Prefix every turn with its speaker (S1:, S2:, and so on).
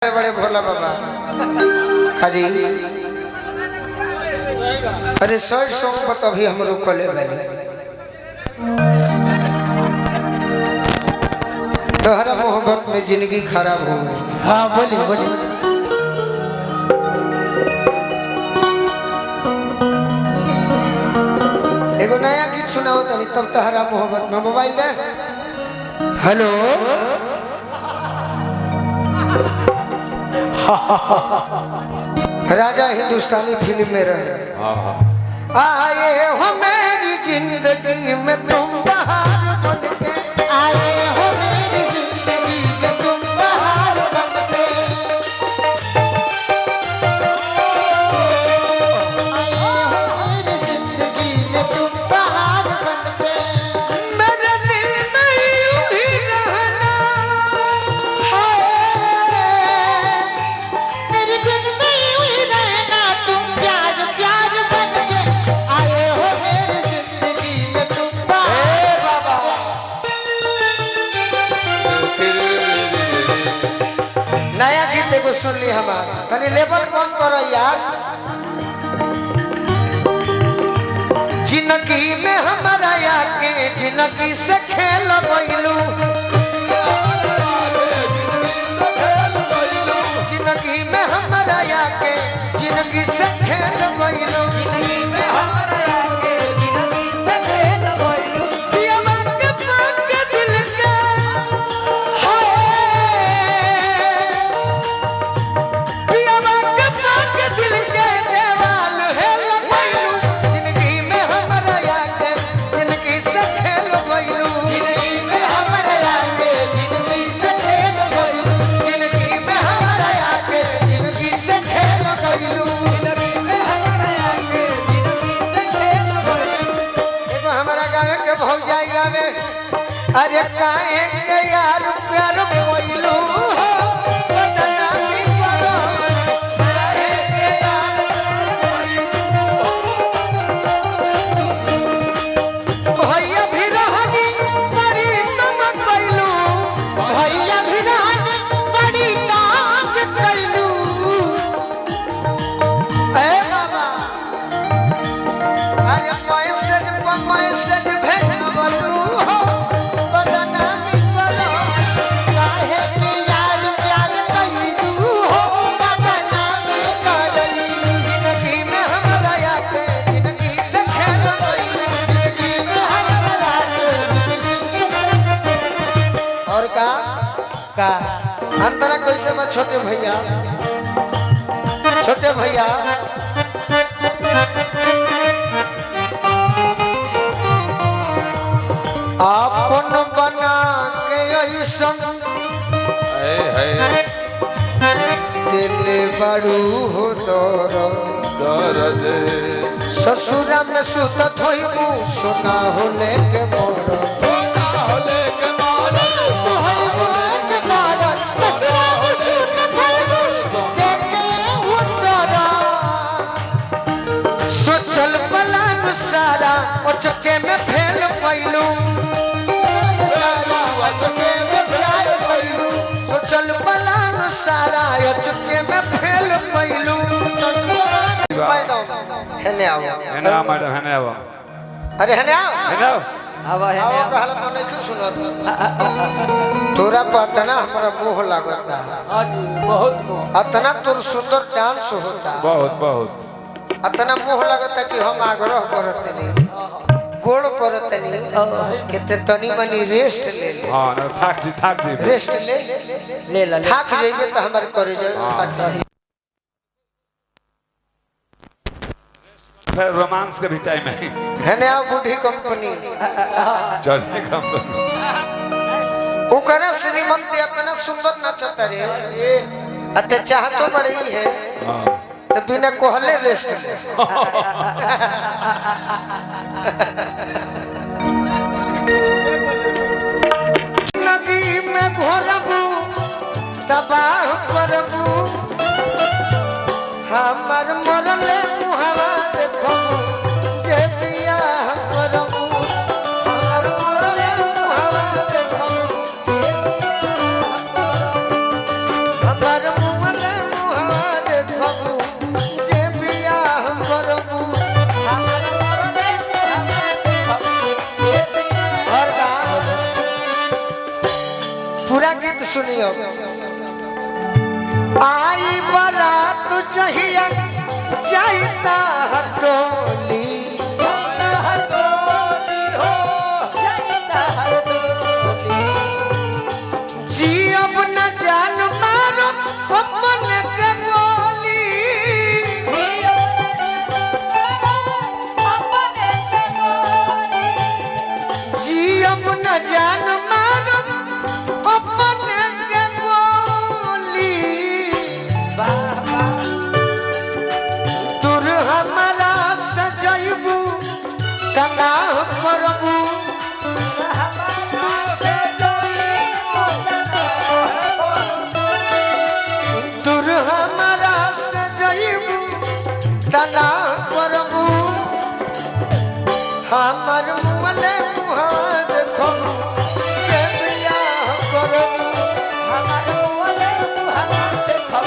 S1: बड़े भोला बाबा हाजी। अरे सर सॉन्ग पर तभी हम रुकले बने तोहरा मोहब्बत में जिंदगी खराब हो गई।
S2: हाँ बोली बोली।
S1: एगो नया गीत सुनाओ तनी तब तोहरा मोहब्बत में। मोबाइल दे। हेलो राजा हिंदुस्तानी फिल्म में रहे। आए हो मेरी जिंदगी में तुम बहार बन के,
S2: आए हो मेरी जिंदगी में तुम बहार बन के, आए हो मेरी जिंदगी में तुम बहार बन के।
S1: मेरे दिल में यूं ही रहना,
S2: मेरे दिल में यूं ही रहना, तुम प्यार प्यार बन के, आए हो मेरी जिंदगी में तुम बहार।
S1: बाबा नया गीत एगो सुन ली हमारा तनी लेवल कौन करो यार। जिंदगी में हमारा आके जिंदगी से खेल गइलू, जिंदगी में हमारा आके जिंदगी से खेल गइलू, जिंदगी में हमारा आके जिंदगी से खेल गइलू। पियवा के पाक के दिल के हाय, पियवा के पाक के दिल के देवाल है लगइलू, जिंदगी में हमारा आके जिंदगी से खेल गइलू, जिंदगी में हमारा आके जिंदगी से खेल गइलू, जिंदगी में हमारा आके जिंदगी से खेल गइलू, जिंदगी में हमारा आके जिंदगी से खेल गइलू। एगो हमारा गावे के भौजाई गावे, अरे काहे के यार प्यार कोइलू हो बदनामी करो, काहे के यार भैया भी रहनी बड़ी तुम कइलू,
S2: भैया भी रहने बड़ी काम कैलू,
S1: ए बाबा अरे मैसेज भेजबलू हो बदनामी करो,
S2: काहे के यार प्यार कैलू हो बदनामी करली,
S1: जिंदगी में हमरा आके जिंदगी से खेल गइलू,
S2: जिंदगी में हमारा जिंदगी से।
S1: और का अंतरा कैसे बा छोटे भैया, छोटे भैया आपन बना के ऐसन दिल बड़ू हो दर, ससुरा में सुतत होइबू सोना होले के मोर, सोचल पलान सारा ओचके में फेल पैलू, सोचल पलान सारा ओचके में फेल पैलू। मैडम हेने आओ,
S3: हेने आओ मैडम, हेने आओ,
S1: अरे हेने आओ,
S3: हेने आओ।
S1: आओ कहला तो नहीं क्यों सुनत तोरा पता ना हमारा मोह लागता
S2: बहुत
S1: अतना तोर सुंदर डांस होता,
S3: बहुत बहुत
S1: अतना मोह लगता कि हम आग्रह करते नहीं गोड़ पड़ते नहीं कि तनी मनी रेस्ट ले ले।
S3: हाँ ना थाक जी
S1: रेस्ट ले
S2: ले
S1: थक जाइए तो हमारे करे जाए।
S3: फिर रोमांस के भी टाइम है,
S1: है ना बूढ़ी कंपनी
S3: जॉर्जी कंपनी।
S1: ओकरा श्रीमंत इतना सुंदर नचता रे अते चाहतो बड़ी है तो बिना कोहले रेस्ट ले। नदी में घोरबू तबाह करबू, हमर मरले मुहावा देखो जे बियाह करबू, हमर मरले मुहावा देखो, हमर सुनियो आई बारात जहिया जाइता हटोली जी अब न जान मारो अपन के गोली जी अब न जान मारो अपन के गोली दूर हमारा सजैबू तना करबू दूर हमारा सजैबू तना करबू हमर मुले मुहार देखो के बियाह करबू हमर मुले मुहार देखो